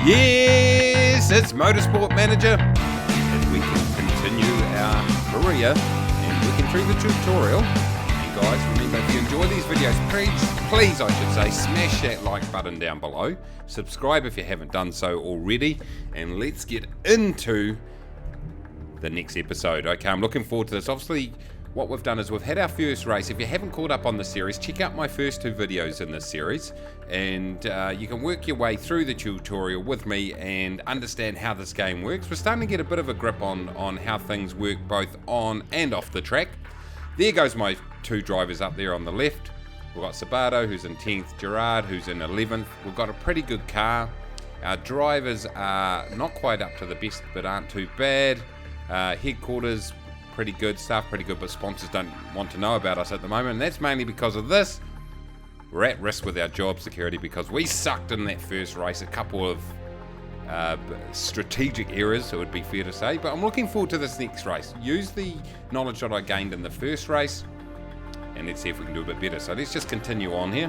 Yes, it's Motorsport Manager, and we can continue our career and working through the tutorial. And guys, remember, if you enjoy these videos, please, I should say, smash that like button down below. Subscribe if you haven't done so already, and let's get into the next episode. Okay, I'm looking forward to this. Obviously, what we've done is we've had our first race. If you haven't caught up on the series, check out my first two videos in this series, and you can work your way through the tutorial with me and understand how this game works. We're starting to get a bit of a grip on how things work both on and off the track. There goes my two drivers up there on the left. We've got Sabato, who's in 10th, Gerard, who's in 11th. We've got a pretty good car. Our drivers are not quite up to the best, but aren't too bad. Headquarters, pretty good, staff pretty good, but sponsors don't want to know about us at the moment, and that's mainly because of this. We're at risk with our job security because we sucked in that first race. A couple of strategic errors, it would be fair to say, but I'm looking forward to this next race. Use the knowledge that I gained in the first race, and let's see if we can do a bit better. So let's just continue on here.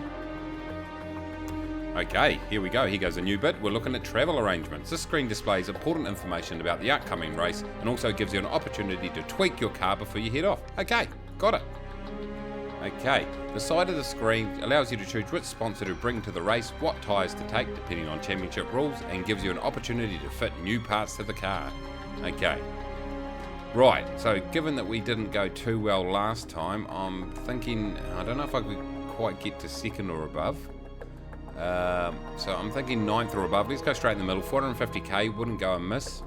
Okay, here we go. Here goes a new bit. We're looking at travel arrangements. This screen displays important information about the upcoming race and also gives you an opportunity to tweak your car before you head off. Okay, got it. Okay, the side of the screen allows you to choose which sponsor to bring to the race, what tyres to take depending on championship rules, and gives you an opportunity to fit new parts to the car. Okay. Right, so given that we didn't go too well last time, I'm thinking, I don't know if I could quite get to second or above. So I'm thinking 9th or above. Let's go straight in the middle. 450k, wouldn't go amiss.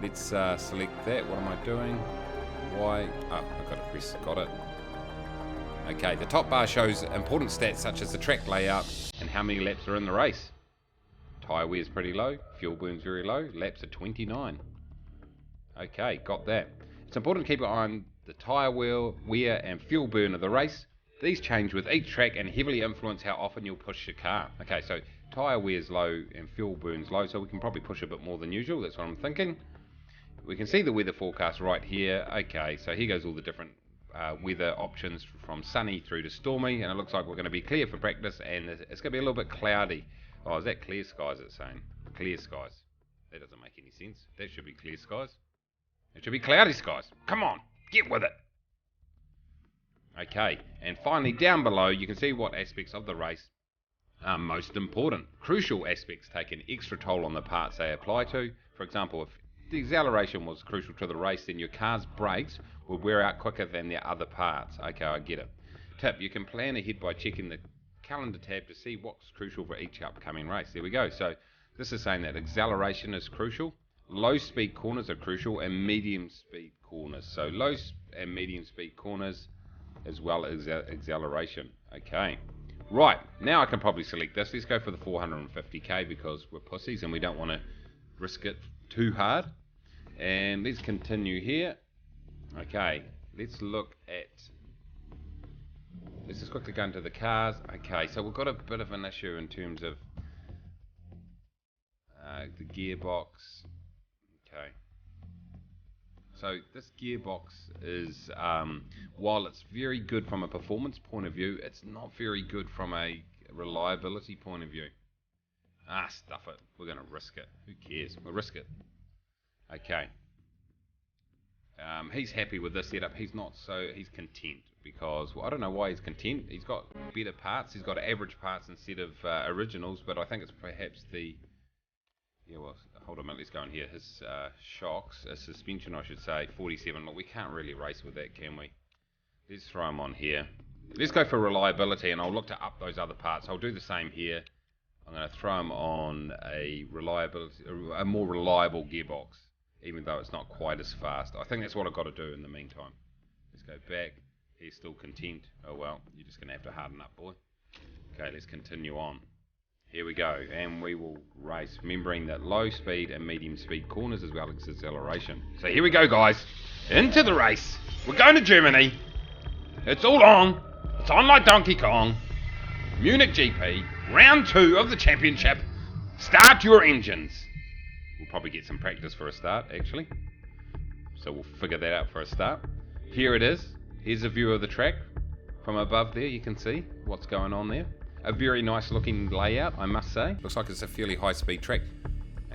Let's select that. What am I doing? Why? Oh, I've got to press. Got it. Okay, the top bar shows important stats such as the track layout and how many laps are in the race. Tyre wear is pretty low. Fuel burn's very low. Laps are 29. Okay, got that. It's important to keep an eye on the tyre wear and fuel burn of the race. These change with each track and heavily influence how often you'll push your car. Okay, so tyre wear's low and fuel burn's low, so we can probably push a bit more than usual. That's what I'm thinking. We can see the weather forecast right here. Okay, so here goes all the different weather options from sunny through to stormy, and it looks like we're going to be clear for practice, and it's going to be a little bit cloudy. Oh, is that clear skies it's saying? Clear skies. That doesn't make any sense. That should be clear skies. It should be cloudy skies. Come on, get with it. Okay, and finally down below you can see what aspects of the race are most important. Crucial aspects take an extra toll on the parts they apply to. For example, if the acceleration was crucial to the race, then your car's brakes would wear out quicker than the other parts. Okay, I get it. Tip, you can plan ahead by checking the calendar tab to see what's crucial for each upcoming race. There we go. So this is saying that acceleration is crucial, low speed corners are crucial, and medium speed corners. So low and medium speed corners as well as acceleration. Okay, right, now I can probably select this. Let's go for the 450k because we're pussies and we don't want to risk it too hard. And let's continue here. Okay, let's just quickly go into the cars. Okay, so we've got a bit of an issue in terms of the gearbox. Okay, so this gearbox is, while it's very good from a performance point of view, it's not very good from a reliability point of view. Stuff it. We're going to risk it. Who cares? We'll risk it. Okay. He's happy with this setup. He's not so. He's content because, well, I don't know why he's content. He's got better parts. He's got average parts instead of originals, but I think it's perhaps the... Yeah, well, hold on a minute, let's go in here. His shocks, suspension I should say, 47. Look, we can't really race with that, can we? Let's throw them on here. Let's go for reliability, and I'll look to up those other parts. I'll do the same here. I'm going to throw them on a more reliable gearbox, even though it's not quite as fast. I think that's what I've got to do in the meantime. Let's go back. He's still content. Oh well, you're just going to have to harden up, boy. Okay, let's continue on. Here we go, and we will race, remembering that low speed and medium speed corners as well as acceleration. So here we go, guys, into the race. We're going to Germany. It's all on. It's on like Donkey Kong. Munich GP, round 2 of the championship. Start your engines. We'll probably get some practice for a start, actually. So we'll figure that out for a start. Here it is. Here's a view of the track. From above there, you can see what's going on there. A very nice looking layout, I must say. Looks like it's a fairly high speed track.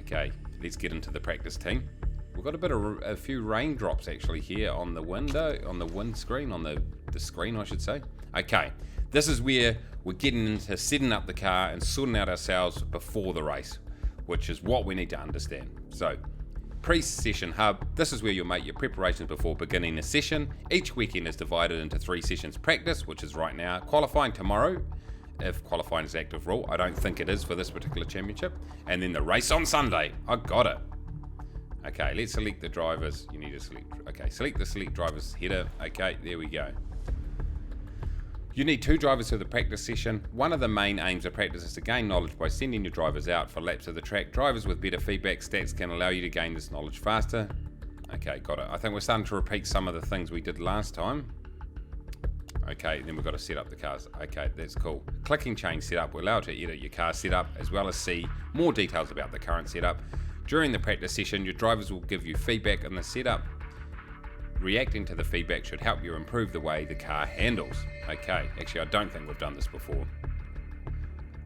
Okay, let's get into the practice team. We've got a few raindrops actually here on the window, on the windscreen, on the screen I should say. Okay, this is where we're getting into setting up the car and sorting out ourselves before the race, which is what we need to understand. So, pre-session hub, this is where you'll make your preparations before beginning a session. Each weekend is divided into 3 sessions: practice, which is right now, qualifying tomorrow, if qualifying is an active rule. I don't think it is for this particular championship. And then the race on Sunday. I got it. Okay, let's select the drivers. You need to select, okay, select the select drivers header. Okay, there we go. You need 2 drivers for the practice session. One of the main aims of practice is to gain knowledge by sending your drivers out for laps of the track. Drivers with better feedback stats can allow you to gain this knowledge faster. Okay, got it. I think we're starting to repeat some of the things we did last time. Okay, then we've got to set up the cars. Okay, that's cool. Clicking change setup will allow you to edit your car setup as well as see more details about the current setup. During the practice session, your drivers will give you feedback on the setup. Reacting to the feedback should help you improve the way the car handles. Okay, actually I don't think we've done this before.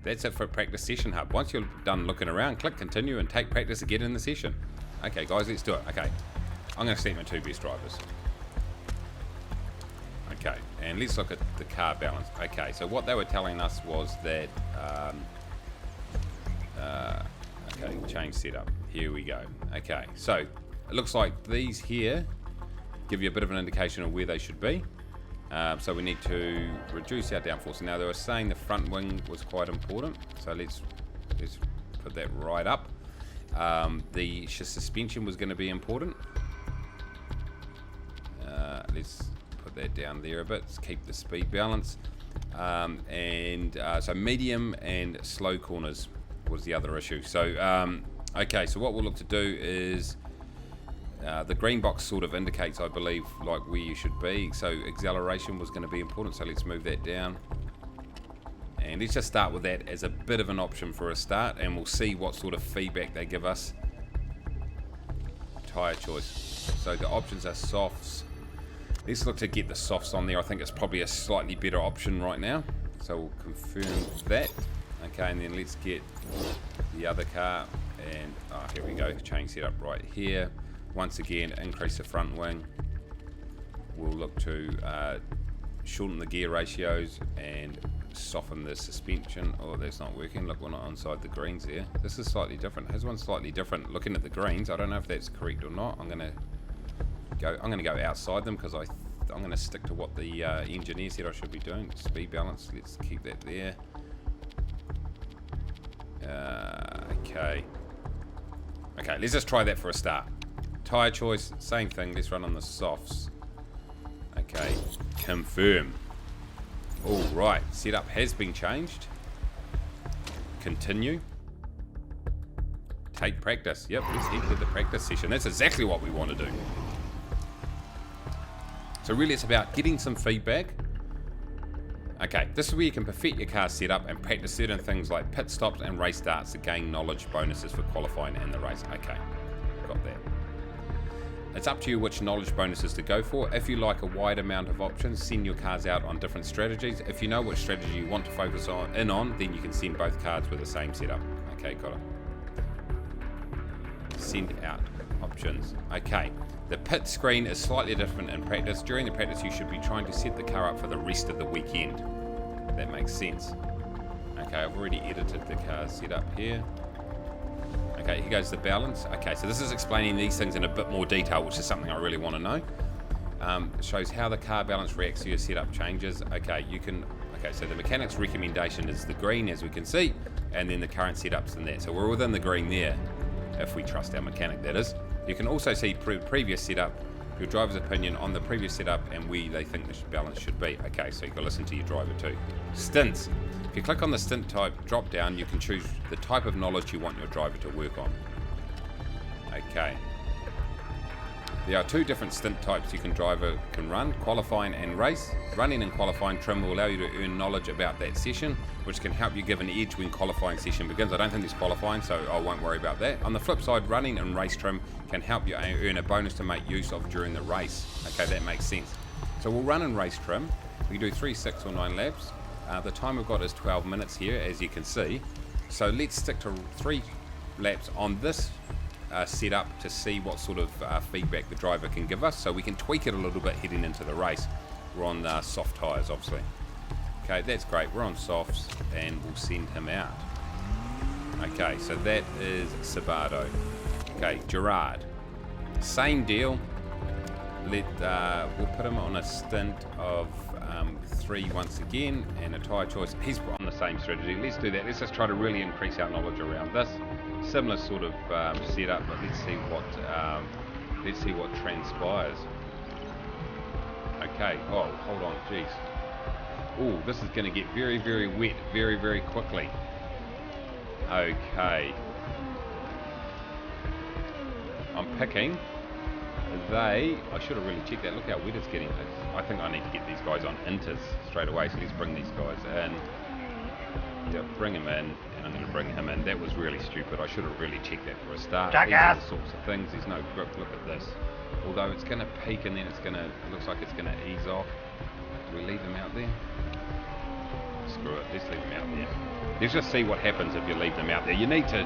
That's it for practice session hub. Once you're done looking around, click continue and take practice again in the session. Okay guys, let's do it. Okay, I'm going to select my 2 best drivers. Okay, and let's look at the car balance. Okay, so what they were telling us was that, okay, change setup. Here we go. Okay, so it looks like these here give you a bit of an indication of where they should be. So we need to reduce our downforce. Now they were saying the front wing was quite important, so let's put that right up. The suspension was going to be important. Let's put that down there a bit. Let's keep the speed balance. So medium and slow corners was the other issue. So okay, so what we'll look to do is the green box sort of indicates, I believe, like where you should be. So acceleration was going to be important, so let's move that down. And let's just start with that as a bit of an option for a start, and we'll see what sort of feedback they give us. Tyre choice. So the options are softs. Let's look to get the softs on there. I think it's probably a slightly better option right now. So we'll confirm that. Okay, and then let's get the other car. And here we go. Change setup right here. Once again, increase the front wing. We'll look to shorten the gear ratios and soften the suspension. Oh, that's not working. Look, we're not inside the greens there. This is slightly different. His one's slightly different. Looking at the greens, I don't know if that's correct or not. I'm gonna go outside them because I'm going to stick to what the engineer said I should be doing. Speed balance. Let's keep that there. Okay. Okay, let's just try that for a start. Tyre choice, same thing. Let's run on the softs. Okay, confirm. All right, setup has been changed. Continue. Take practice. Yep, let's head to the practice session. That's exactly what we want to do. So really it's about getting some feedback. Okay, this is where you can perfect your car setup and practice certain things like pit stops and race starts to gain knowledge bonuses for qualifying and the race. Okay, got that. It's up to you which knowledge bonuses to go for. If you like a wide amount of options, send your cars out on different strategies. If you know which strategy you want to focus on, then you can send both cards with the same setup. Okay, got it. Send out options. Okay, the pit screen is slightly different in practice. During the practice, you should be trying to set the car up for the rest of the weekend. That makes sense. Okay, I've already edited the car setup here. Okay, here goes the balance. Okay, so this is explaining these things in a bit more detail, which is something I really want to know. It shows how the car balance reacts to your setup changes. Okay, so the mechanic's recommendation is the green, as we can see, and then the current setup's in there. So we're within the green there, if we trust our mechanic, that is. You can also see previous setup, your driver's opinion on the previous setup and where they think the balance should be. Okay, so you can listen to your driver too. Stints. If you click on the stint type drop down, you can choose the type of knowledge you want your driver to work on. Okay. There are 2 different stint types you can run, qualifying and race. Running and qualifying trim will allow you to earn knowledge about that session, which can help you give an edge when qualifying session begins. I don't think there's qualifying, so I won't worry about that. On the flip side, running and race trim can help you earn a bonus to make use of during the race. Okay, that makes sense. So we'll run and race trim. We can do 3, 6 or 9 laps. The time we've got is 12 minutes here, as you can see. So let's stick to 3 laps on this setup to see what sort of feedback the driver can give us, so we can tweak it a little bit heading into the race. We're on soft tyres, obviously. Okay, that's great. We're on softs, and we'll send him out. Okay, so that is Sabato. Okay, Gerard. Same deal. We'll put him on a stint of 3 once again, and a tyre choice. He's on the same strategy. Let's do that. Let's just try to really increase our knowledge around this. Similar sort of setup, but let's see what transpires. Okay. Oh, hold on. Jeez. Oh, this is going to get very, very wet very, very quickly. Okay. I'm picking. I should have really checked that. Look how wet it's getting. I think I need to get these guys on inters straight away. So let's bring these guys in. Yeah, bring him in, and I'm going to bring him in. That was really stupid. I should have really checked that for a start. These are the sorts of things. There's no grip. Look at this. Although it's going to peak, and then it looks like it's going to ease off. Do we leave them out there? Screw it. Let's leave them out there. Let's just see what happens if you leave them out there. You need to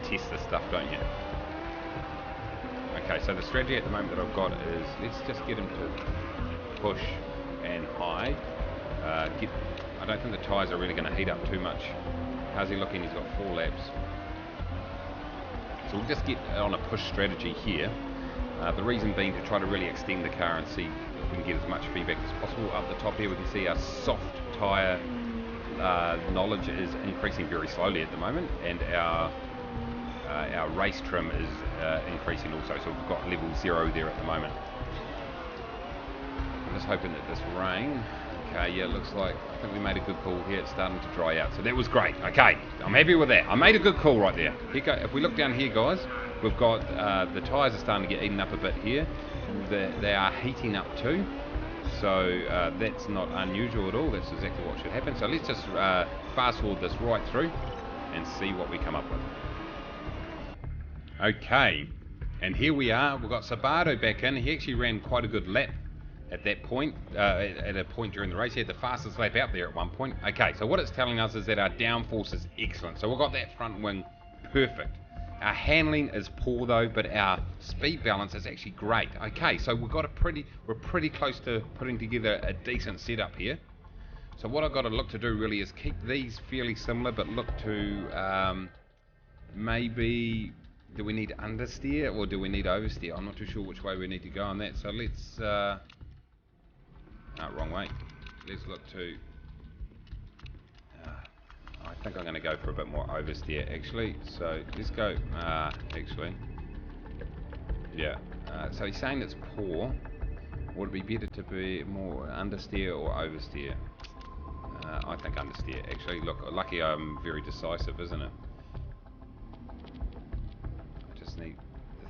test this stuff, don't you? Okay, so the strategy at the moment that I've got is, let's just get him to push and hide. I don't think the tyres are really going to heat up too much. How's he looking? He's got 4 laps. So we'll just get on a push strategy here. The reason being to try to really extend the car and see if we can get as much feedback as possible. Up the top here we can see our soft tyre knowledge is increasing very slowly at the moment, and our race trim is increasing also, so we've got level 0 there at the moment. I'm just hoping that this rain, okay, yeah, it looks like, I think we made a good call here. It's starting to dry out, so that was great. Okay, I'm happy with that. I made a good call right there. If we look down here, guys, we've got the tyres are starting to get eaten up a bit here. They are heating up too, so that's not unusual at all. That's exactly what should happen. So let's just fast forward this right through and see what we come up with. Okay, and here we are. We've got Sabato back in. He actually ran quite a good lap at that point, at a point during the race. He had the fastest lap out there at one point. Okay, so what it's telling us is that our downforce is excellent. So we've got that front wing perfect. Our handling is poor though, but our speed balance is actually great. Okay, so we're pretty close to putting together a decent setup here. So what I've got to look to do really is keep these fairly similar, but look to maybe, do we need to understeer or do we need to oversteer? I'm not too sure which way we need to go on that. So let's, wrong way. Let's look to, I think I'm going to go for a bit more oversteer actually. So let's go, actually, yeah. So he's saying it's poor. Would it be better to be more understeer or oversteer? I think understeer actually. Look, lucky I'm very decisive, isn't it? The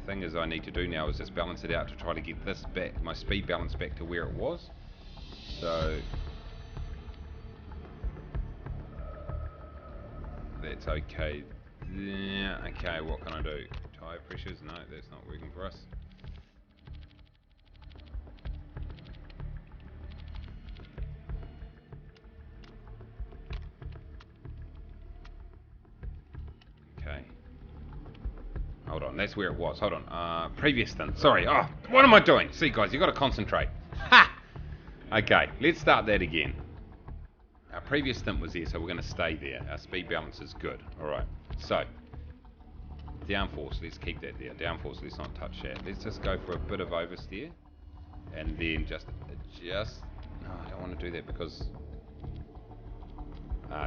thing is I need to do now is just balance it out to try to get this back, my speed balance back to where it was. So that's okay. Yeah, okay, what can I do? Tyre pressures? No, that's not working for us. Okay. Hold on, that's where it was. Hold on. Previous stint. Sorry. Oh, what am I doing? See, guys, you've got to concentrate. Ha! Okay, let's start that again. Our previous stint was there, so we're going to stay there. Our speed balance is good. Alright. So, downforce, let's keep that there. Downforce, let's not touch that. Let's just go for a bit of oversteer. And then just adjust. No, I don't want to do that because...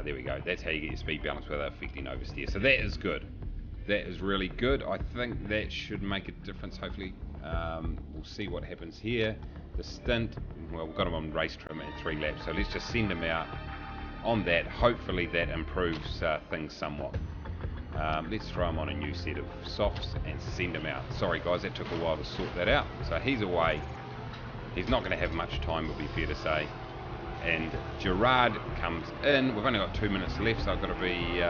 there we go. That's how you get your speed balance without affecting oversteer. So that is good. That is really good. I think that should make a difference, hopefully. We'll see what happens here. The stint, well, we've got him on race trim at 3 laps, so let's just send him out on that. Hopefully that improves things somewhat. Let's throw him on a new set of softs and send him out. Sorry guys, that took a while to sort that out. So he's away. He's not going to have much time, would be fair to say. And Gerard comes in. We've only got 2 minutes left, so I've got to be...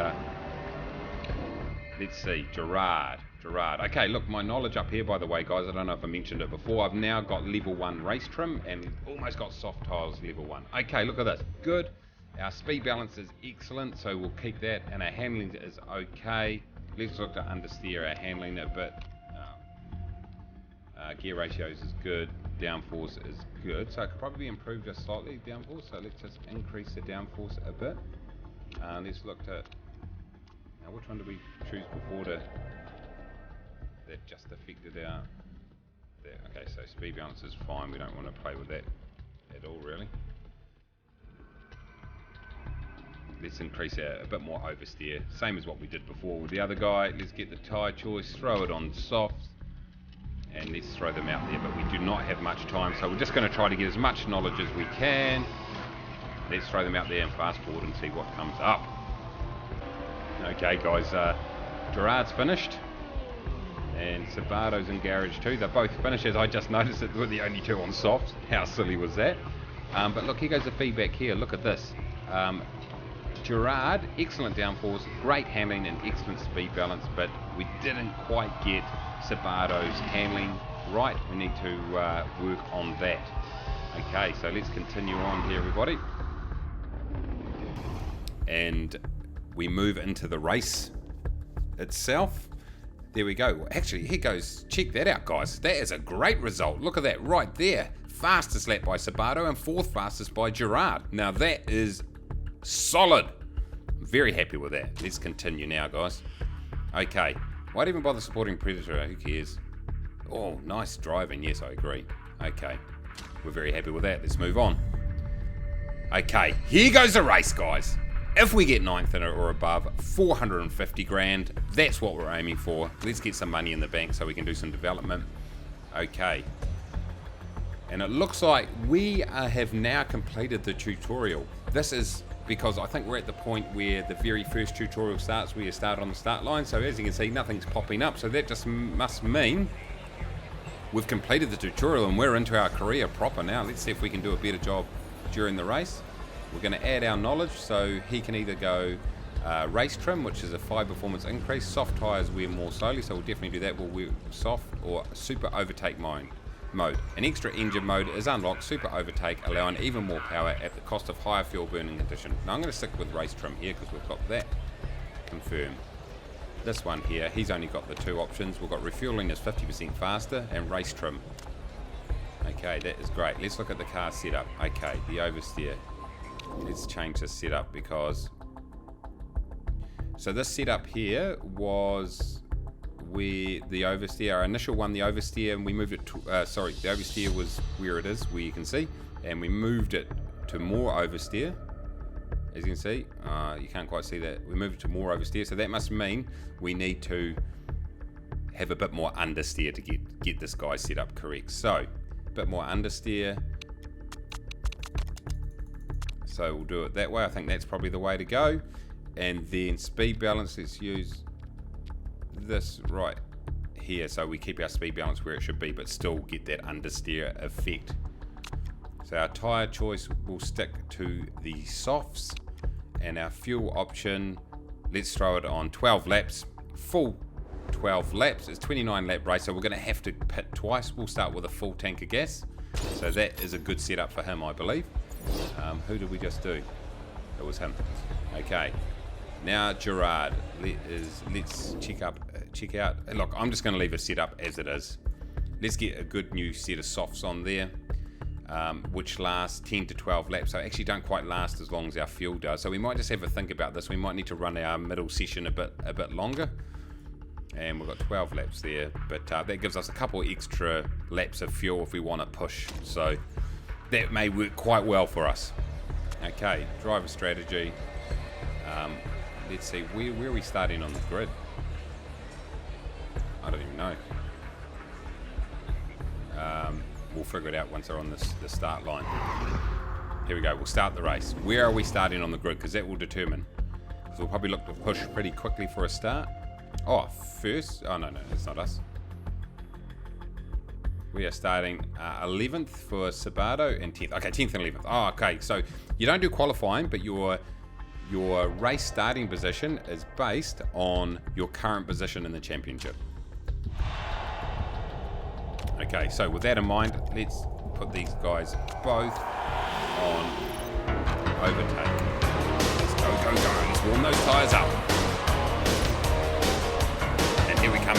let's see, Gerard. Okay, look, my knowledge up here, by the way, guys, I don't know if I mentioned it before. I've now got level 1 race trim and almost got soft tyres level 1. Okay, look at this. Good. Our speed balance is excellent, so we'll keep that. And our handling is okay. Let's look to understeer our handling a bit. Gear ratios is good, downforce is good, so it could probably be improved just slightly, downforce, so let's just increase the downforce a bit. Let's look to, now which one did we choose before to, that just affected our, there. Okay, so speed balance is fine, we don't want to play with that at all really. Let's increase a bit more oversteer, same as what we did before with the other guy. Let's get the tyre choice, throw it on softs, and let's throw them out there, but we do not have much time, so we're just going to try to get as much knowledge as we can. Let's throw them out there and fast forward and see what comes up. Okay guys, Gerard's finished, and Sabato's in garage too. They're both finished, as I just noticed that we're the only two on softs. How silly was that? But look, here goes the feedback here, look at this. Gerard, excellent downforce, great handling and excellent speed balance, but we didn't quite get Sabato's handling right. We need to work on that. Okay, so let's continue on here, everybody. And we move into the race itself. There we go. Actually, here goes. Check that out, guys. That is a great result. Look at that right there. Fastest lap by Sabato and fourth fastest by Gerard. Now that is solid. Very happy with that. Let's continue now, guys. Okay. Why'd even bother supporting Predator? Who cares? Oh, nice driving. Yes, I agree. Okay. We're very happy with that. Let's move on. Okay. Here goes the race, guys. If we get 9th in it or above, 450 grand. That's what we're aiming for. Let's get some money in the bank so we can do some development. Okay. And it looks like we have now completed the tutorial. This is because I think we're at the point where the very first tutorial starts, where you start on the start line. So as you can see, nothing's popping up. So that just must mean we've completed the tutorial and we're into our career proper now. Let's see if we can do a better job during the race. We're going to add our knowledge, so he can either go race trim, which is a 5 performance increase. Soft tyres wear more slowly, so we'll definitely do that. We'll wear soft, or super overtake mode. An extra engine mode is unlocked, super overtake, allowing even more power at the cost of higher fuel burning condition. Now I'm going to stick with race trim here because we've got that confirmed. This one here, he's only got the 2 options. We've got refueling is 50% faster and race trim. Okay, that is great. Let's look at the car setup. Okay, the oversteer. Let's change the setup because... So this setup here was where the oversteer, our initial one, the oversteer, and we moved it to, the oversteer was where it is, where you can see, and we moved it to more oversteer. As you can see, you can't quite see that. We moved it to more oversteer, so that must mean we need to have a bit more understeer to get this guy set up correct. So, a bit more understeer. So we'll do it that way. I think that's probably the way to go. And then speed balance, let's use this right here, so we keep our speed balance where it should be, but still get that understeer effect. So our tyre choice will stick to the softs, and our fuel option, let's throw it on 12 laps, full 12 laps. It's 29 lap race, so we're going to have to pit twice. We'll start with a full tank of gas, so that is a good setup for him, I believe. Who did we just do? It was him. Okay. Now Gerard, let's check out. Look, I'm just going to leave it set up as it is. Let's get a good new set of softs on there, which last 10 to 12 laps. So actually don't quite last as long as our fuel does. So we might just have a think about this. We might need to run our middle session a bit longer. And we've got 12 laps there, but that gives us a couple extra laps of fuel if we want to push. So that may work quite well for us. Okay, driver strategy. Let's see, where are we starting on the grid? I don't even know. We'll figure it out once they're on the start line. Here we go, we'll start the race. Where are we starting on the grid? Because that will determine. So we'll probably look to push pretty quickly for a start. Oh, first? Oh, no, that's not us. We are starting 11th for Sabato and 10th. Okay, 10th and 11th. Oh, okay, so you don't do qualifying, but your race starting position is based on your current position in the championship. Okay, so with that in mind, let's put these guys both on overtake. Let's go. Let's warm those tyres up.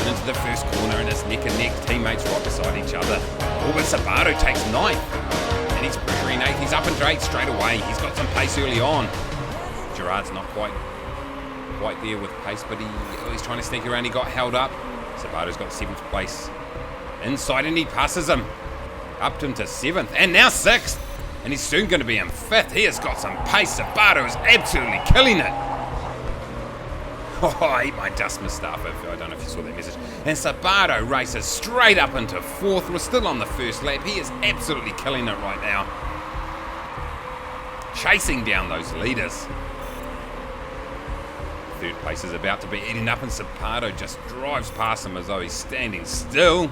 Coming into the first corner and it's neck and neck, teammates right beside each other. Oh, but Sabato takes 9th. And he's pressuring 8th. He's up into 8th straight away. He's got some pace early on. Gerard's not quite there with pace, but he's trying to sneak around. He got held up. Sabato's got 7th place inside and he passes him. Up into 7th and now 6th. And he's soon going to be in 5th. He has got some pace. Sabato is absolutely killing it. Oh, I eat my dust, Mustafa. I don't know if you saw that message. And Sabato races straight up into 4th. We're still on the first lap. He is absolutely killing it right now. Chasing down those leaders. 3rd place is about to be eaten up and Sabato just drives past him as though he's standing still.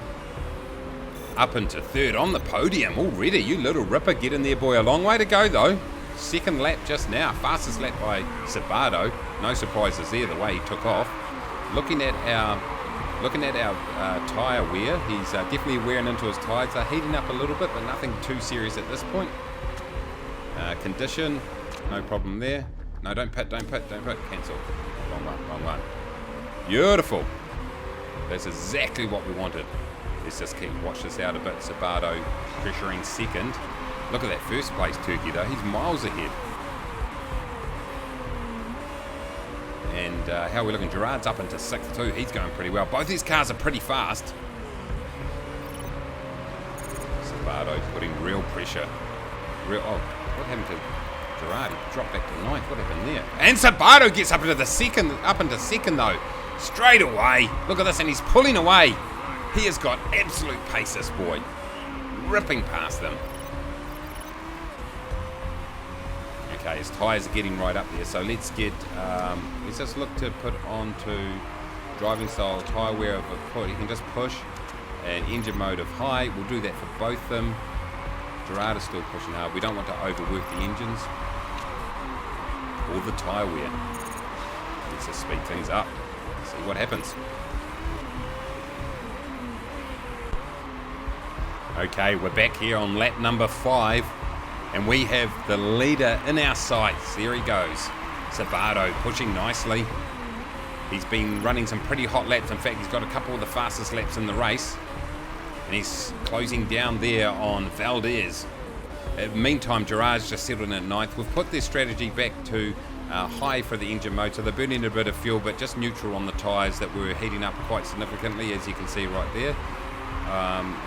Up into 3rd on the podium already. You little ripper, get in there, boy. A long way to go though. 2nd lap just now. Fastest lap by Sabato. No surprises there the way he took off. Looking at our tyre wear, he's definitely wearing into his tyres. They're heating up a little bit, but nothing too serious at this point. Condition, no problem there. No, don't pit. Cancel. Wrong one. Beautiful. That's exactly what we wanted. Let's just watch this out a bit. Sabato pressuring 2nd. Look at that first place turkey though. He's miles ahead. And how are we looking? Gerard's up into 6th too. He's going pretty well. Both these cars are pretty fast. Sabato putting real pressure. What happened to Gerard? He dropped back to 9th. What happened there? And Sabato gets up into 2nd though. Straight away. Look at this, and he's pulling away. He has got absolute pace, this boy. Ripping past them. Okay, his tyres are getting right up there, so let's just look to put onto driving style tyre wear of a push. You can just push and engine mode of high. We'll do that for both of them. Gerard is still pushing hard. We don't want to overwork the engines or the tyre wear. Let's just speed things up. See what happens. Okay, we're back here on lap number 5, and we have the leader in our sights. There he goes. Sabato pushing nicely. He's been running some pretty hot laps. In fact, he's got a couple of the fastest laps in the race. And he's closing down there on Valdez. Meantime, Gerard's just settled in at 9th. We've put their strategy back to high for the engine mode, so they're burning a bit of fuel, but just neutral on the tyres that were heating up quite significantly, as you can see right there.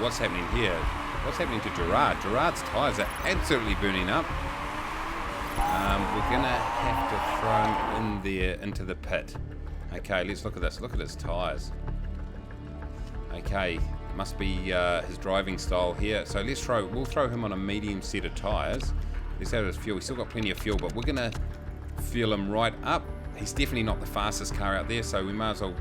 What's happening here? What's happening to Gerard? Gerard's tyres are absolutely burning up. We're going to have to throw him in there into the pit. Okay, let's look at this. Look at his tyres. Okay, must be his driving style here. So we'll throw him on a medium set of tyres. Let's have his fuel. He's still got plenty of fuel, but we're going to fuel him right up. He's definitely not the fastest car out there, so we might as well...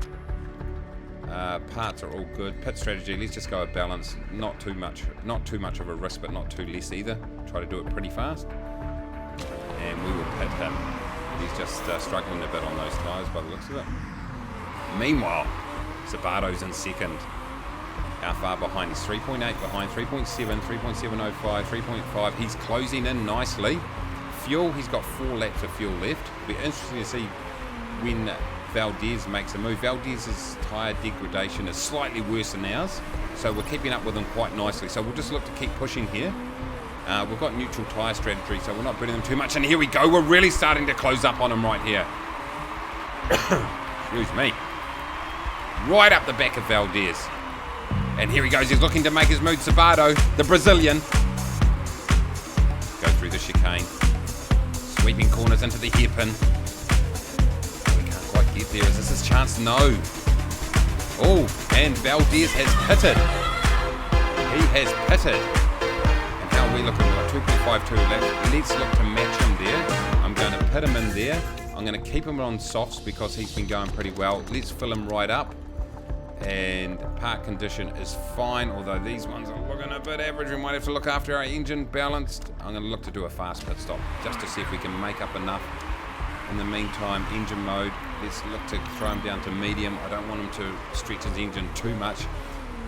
parts are all good. Pit strategy, let's just go a balance. Not too much of a risk, but not too less either. Try to do it pretty fast. And we will pit him. He's just struggling a bit on those tyres by the looks of it. Meanwhile, Sabato's in 2nd. How far behind? He's 3.8 behind, 3.7, 3.705, 3.5. He's closing in nicely. Fuel, he's got 4 laps of fuel left. It'll be interesting to see when Valdez makes a move. Valdez's tyre degradation is slightly worse than ours, so we're keeping up with them quite nicely. So we'll just look to keep pushing here. We've got neutral tyre strategy, so we're not burning them too much. And here we go. We're really starting to close up on them right here. Excuse me. Right up the back of Valdez. And here he goes. He's looking to make his move. Sabato, the Brazilian. Go through the chicane. Sweeping corners into the hairpin. We can't quite get there. Is this his chance? No. Oh, and Valdez has pitted. He has pitted. And how are we looking? We've got 2.52 left. Let's look to match him there. I'm going to pit him in there. I'm going to keep him on softs because he's been going pretty well. Let's fill him right up. And park condition is fine, although these ones are looking a bit average. We might have to look after our engine balanced. I'm going to look to do a fast pit stop just to see if we can make up enough. In the meantime, engine mode, let's look to throw him down to medium. I don't want him to stretch his engine too much.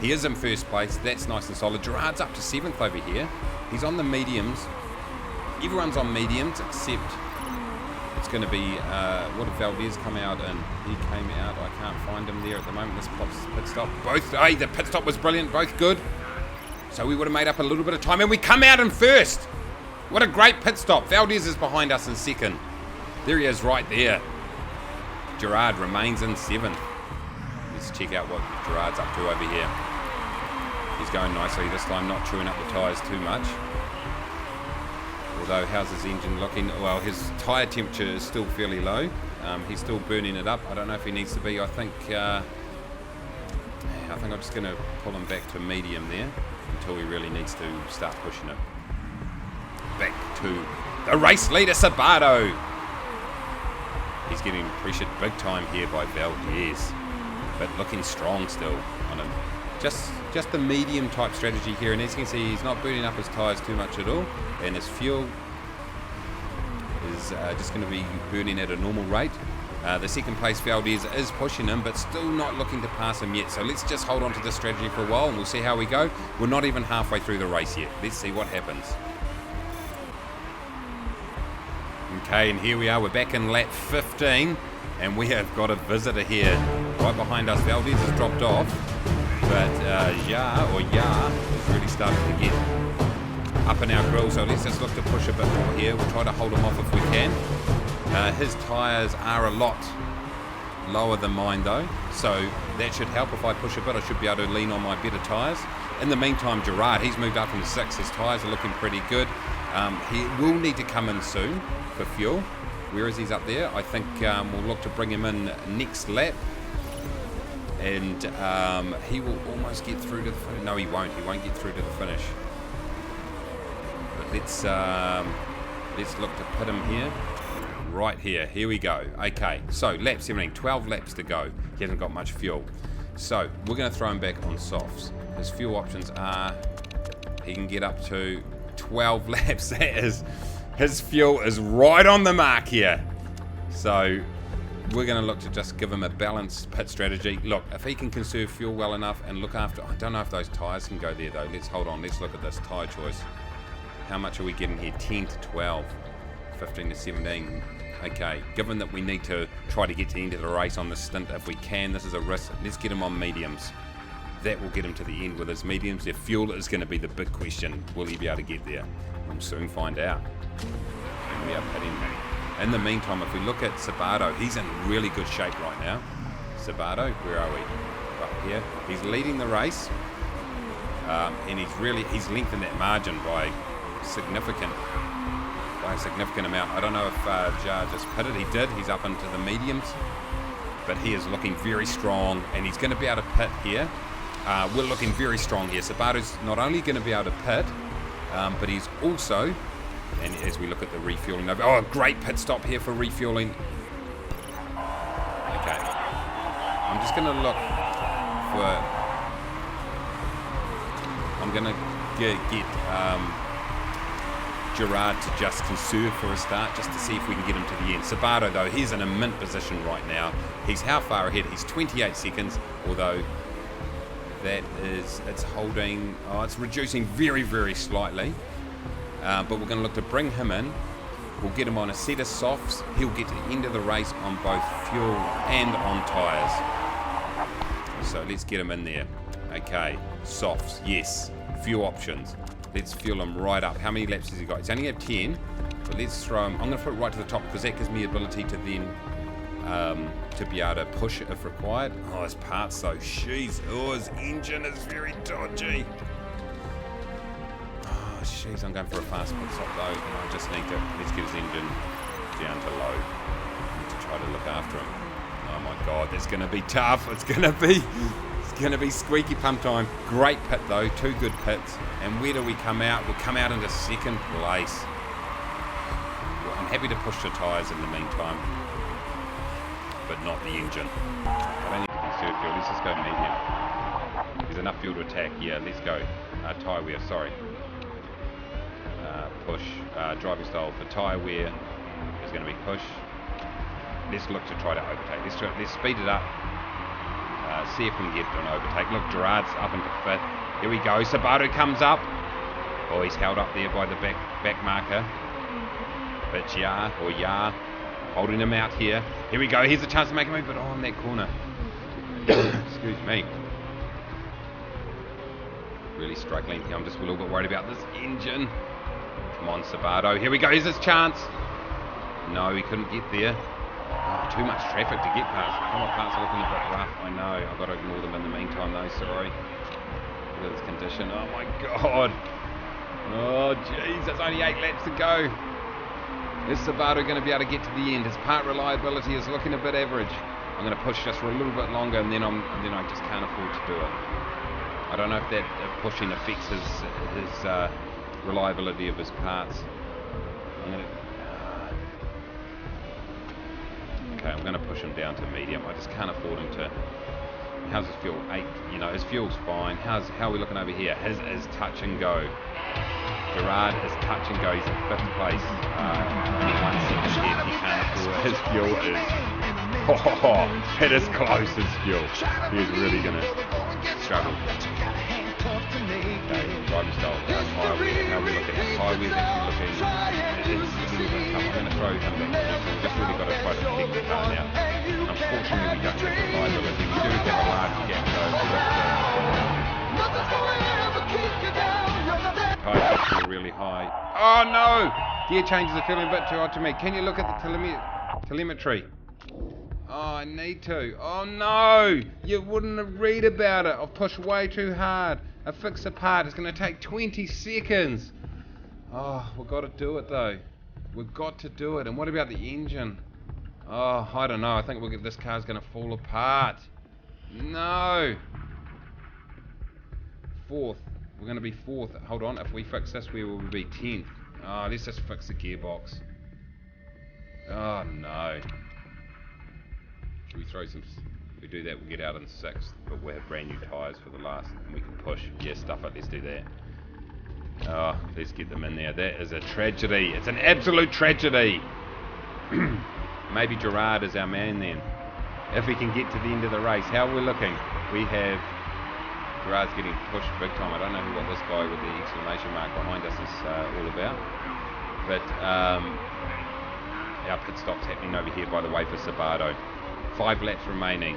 He is in first place. That's nice and solid. Gerard's up to 7th over here. He's on the mediums. Everyone's on mediums except It's going to be, what did Valdez come out and he came out, I can't find him there at the moment. This pit stop, both, hey, the pit stop was brilliant, both good. So we would have made up a little bit of time and we come out in first. What a great pit stop. Valdez is behind us in second. There he is right there. Gerard remains in seventh. Let's check out what Gerard's up to over here. He's going nicely this time, not chewing up the tyres too much. Although, how's his engine looking? Well, his tyre temperature is still fairly low. He's still burning it up. I don't know if he needs to be. I think I'm just going to pull him back to medium there until he really needs to start pushing it. Back to the race leader, Sabato. He's getting pressured big time here by Valdez, but looking strong still on him. Just the medium type strategy here, and as you can see, he's not burning up his tyres too much at all, and his fuel is just going to be burning at a normal rate. The second place Valdez is pushing him, but still not looking to pass him yet. So let's just hold on to this strategy for a while, and we'll see how we go. We're not even halfway through the race yet. Let's see what happens. Okay, and here we are. We're back in lap 15, and we have got a visitor here. Right behind us, Valdez has dropped off. But Ya is really starting to get up in our grill, so let's just look to push a bit more here. We'll try to hold him off if we can. His tyres are a lot lower than mine though, so that should help. If I push a bit, I should be able to lean on my better tyres. In the meantime, Gerard, he's moved up from 6. His tyres are looking pretty good. He will need to come in soon for fuel. Where is he up there? I think we'll look to bring him in next lap. And he will almost get through to the finish. No, he won't. He won't get through to the finish. But let's look to put him here. Right here. Here we go. Okay, so lap 17. 12 laps to go. He hasn't got much fuel. So we're going to throw him back on softs. His fuel options are he can get up to 12 laps. That is, his fuel is right on the mark here. So we're going to look to just give him a balanced pit strategy. Look, if he can conserve fuel well enough and look after... I don't know if those tyres can go there, though. Let's hold on. Let's look at this tyre choice. How much are we getting here? 10 to 12. 15 to 17. Okay, given that we need to try to get to the end of the race on this stint, if we can, this is a risk. Let's get him on mediums. That will get him to the end with his mediums. Their fuel is going to be the big question. Will he be able to get there? We'll soon find out. And we are pitting him. In the meantime, if we look at Sabato, he's in really good shape right now. Sabato, where are we? Right here. He's leading the race, and he's lengthened that margin by a significant amount. I don't know if Jar just pitted. He did. He's up into the mediums, but he is looking very strong, and he's going to be able to pit here. We're looking very strong here. Sabato's not only going to be able to pit, but he's also... And as we look at the refueling, oh, great pit stop here for refueling. Okay, I'm just going to look for. I'm going to get Gerard to just conserve for a start, just to see if we can get him to the end. Sabato, though, he's in a mint position right now. He's how far ahead? He's 28 seconds, although that is, it's holding. Oh, it's reducing very, very slightly. But we're going to look to bring him in. We'll get him on a set of softs. He'll get to the end of the race on both fuel and on tyres. So let's get him in there. Okay, softs, yes. Fuel options. Let's fuel him right up. How many laps has he got? He's only got 10. But let's throw him. I'm going to put it right to the top because that gives me the ability to then to be able to push it if required. Oh, his parts though. Jeez. Oh, his engine is very dodgy. Jeez, I'm going for a fast pit stop though, and I just need to, let's get his engine down to low to try to look after him. Oh my god, that's going to be tough. It's going to be squeaky pump time. Great pit though, 2 good pits. And where do we come out? We'll come out into 2nd place. Well, I'm happy to push the tyres in the meantime, but not the engine. I don't need to conserve fuel. Let's just go medium. There's enough fuel to attack. Yeah, let's go. Tyre wear, sorry. Push, driving style for tyre wear is going to be push. Let's look to try to overtake. Let's speed it up. See if we can get an overtake. Look, Gerard's up into 5th. Here we go. Sabato comes up. Oh, he's held up there by the back marker. But Ya Holding him out here. Here we go. Here's a chance to make a move, but on that corner. Excuse me. Really struggling here. I'm just a little bit worried about this engine. Come on, Sabato. Here we go. Here's his chance. No, he couldn't get there. Oh, too much traffic to get past. All my parts are looking a bit rough. I know. I've got to ignore them in the meantime, though. Sorry. Look at this condition. Oh, my God. Oh, jeez. There's only 8 laps to go. Is Sabato going to be able to get to the end? His part reliability is looking a bit average. I'm going to push just for a little bit longer, and then I just can't afford to do it. I don't know if that pushing affects his reliability of his parts. I'm going to push him down to medium. I just can't afford him to. How's his fuel? 8. You know, his fuel's fine. How are we looking over here? His is touch and go. Gerard is touch and go. He's in 5th place. Only 1 second ahead. He can't afford. His fuel is. It is close. His fuel. He's really going to struggle. Okay, driving style. How are we looking at? Highway's actually looking. It's a little bit tough. I'm going to throw him back. We've just really got to try to protect the car now. Unfortunately, we don't have reliability. We do have a large gap though. Tires are really high. Oh no! Gear changes are feeling a bit too hot to me. Can you look at the telemetry? Oh, I need to. Oh no! You wouldn't have read about it. I've pushed way too hard. I fixed a part. It's going to take 20 seconds. Oh, we've got to do it though. We've got to do it. And what about the engine? Oh, I don't know. I think this car's going to fall apart. No. 4th. We're going to be 4th. Hold on. If we fix this, we will be 10th. Oh, let's just fix the gearbox. Oh, no. Should we throw some... If we do that, we'll get out in 6th. But we'll have brand new tyres for the last. And we can push. Yeah, stuff it. Let's do that. Oh, let's get them in there. That is a tragedy. It's an absolute tragedy. Maybe Gerard is our man then. If we can get to the end of the race. How are we looking? We have... Gerard's getting pushed big time. I don't know what this guy with the exclamation mark behind us is all about. But our pit stop's happening over here, by the way, for Sabato. 5 laps remaining.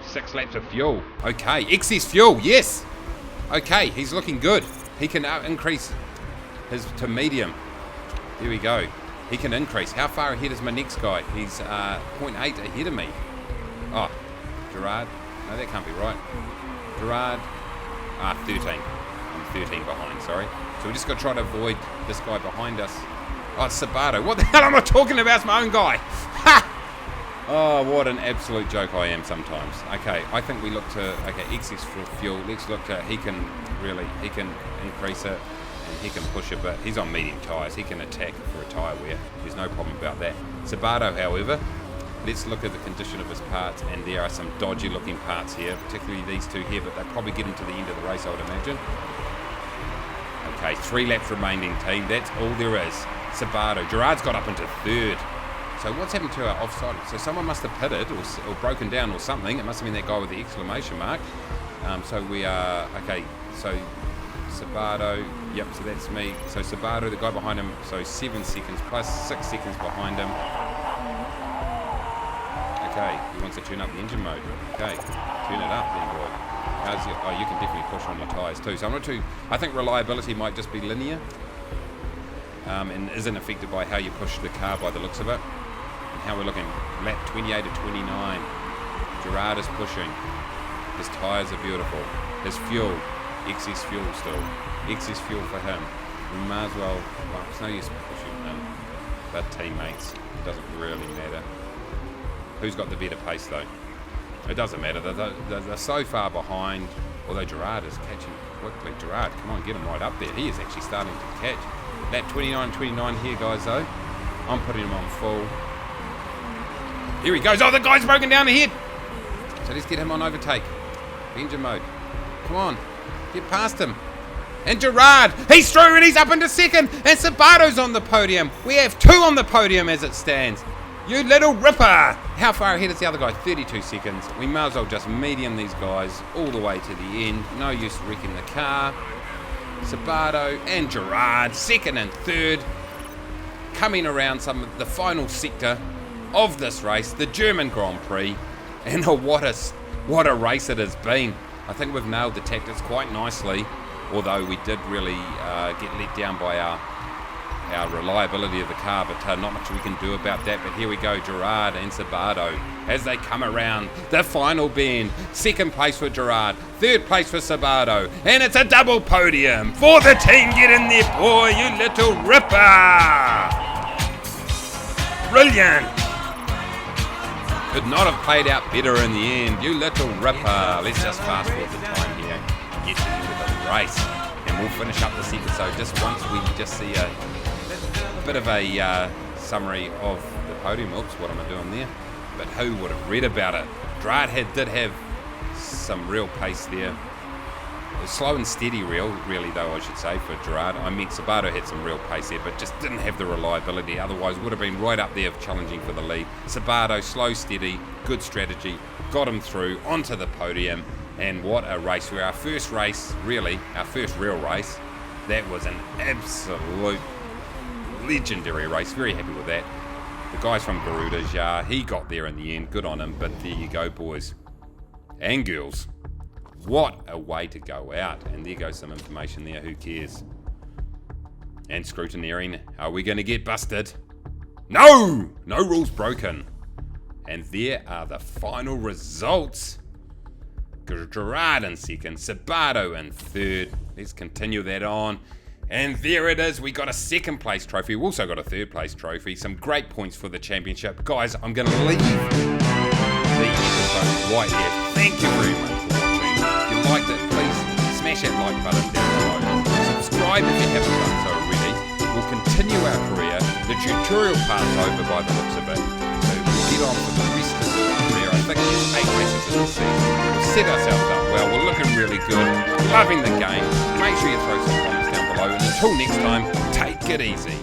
6 laps of fuel. Okay, excess fuel, yes. Okay, he's looking good. He can increase his to medium. Here we go. He can increase. How far ahead is my next guy? He's 0.8 ahead of me. Oh, Gerard. No, that can't be right. Gerard. 13. I'm 13 behind, sorry. So we just got to try to avoid this guy behind us. Oh, it's Sabato. What the hell am I talking about? It's my own guy. Ha! Oh, what an absolute joke I am sometimes. Okay, I think we look to, excess fuel. Let's look to, he can increase it and he can push it, but he's on medium tyres. He can attack for a tyre wear. There's no problem about that. Sabato, however, let's look at the condition of his parts, and there are some dodgy looking parts here, particularly these two here, but they'll probably get him to the end of the race, I would imagine. Okay, 3 laps remaining, team. That's all there is. Sabato. Gerard's got up into 3rd. So what's happened to our offside? So someone must have pitted or broken down or something. It must have been that guy with the exclamation mark. So we are... Okay, so Sabato... Yep, so that's me. So Sabato, the guy behind him, so 7 seconds plus 6 seconds behind him. Okay, he wants to tune up the engine mode. Okay, tune it up then, boy. You can definitely push on the tyres too. So I'm not too... I think reliability might just be linear. And isn't affected by how you push the car by the looks of it. And how we're looking, lap 28 to 29. Gerard is pushing. His tyres are beautiful. His fuel, excess fuel still. Excess fuel for him. We might as well, it's no use pushing him. They're teammates. It doesn't really matter. Who's got the better pace though? It doesn't matter. They're so far behind. Although Gerard is catching quickly. Gerard, come on, get him right up there. He is actually starting to catch. Lap 29 here, guys, though. I'm putting him on full. Here he goes. Oh, the guy's broken down ahead. So let's get him on overtake. Engine mode. Come on. Get past him. And Gerard, he's through and he's up into 2nd. And Sabato's on the podium. We have 2 on the podium as it stands. You little ripper. How far ahead is the other guy? 32 seconds. We may as well just medium these guys all the way to the end. No use wrecking the car. Sabato and Gerard, 2nd and 3rd, coming around the final sector. of this race, the German Grand Prix, and what a race it has been. I think we've nailed the tactics quite nicely, although we did really get let down by our reliability of the car, but not much we can do about that. But here we go, Gerard and Sabato as they come around the final bend. Second place for Gerard, third place for Sabato, and it's a double podium for the team. Get in there, boy, you little ripper! Brilliant! Could not have played out better in the end, you little ripper. Let's just fast forward the time here and get into the race, and we'll finish up this episode just once we just see a bit of a summary of the podium. Oops, what am I doing there? But who would have read about it? Gerard did have some real pace there. It was slow and steady really though, I should say, for Gerard. I meant Sabato had some real pace there, but just didn't have the reliability. Otherwise would have been right up there challenging for the lead. Sabato, slow, steady, good strategy, got him through onto the podium. And what a race. For our first race, really, our first real race, that was an absolute legendary race. Very happy with that. The guys from Garuda, he got there in the end. Good on him. But there you go, boys and girls. What a way to go out. And there goes some information there. Who cares? And scrutineering. Are we going to get busted? No! No rules broken. And there are the final results. Gerard in second. Sabato in third. Let's continue that on. And there it is, we got a second place trophy. We also got a third place trophy. Some great points for the championship. Guys, I'm going to leave the episode right here. Thank you very much for watching. If you liked it, please smash that like button down below. Subscribe if you haven't done so already. We'll continue our career. The tutorial part's over by the looks of it. So we'll get on with the rest of the career. I think there's 8 races in the season. We've set ourselves up well. We're looking really good. Loving the game. Make sure you throw some comments down below. And until next time, take it easy.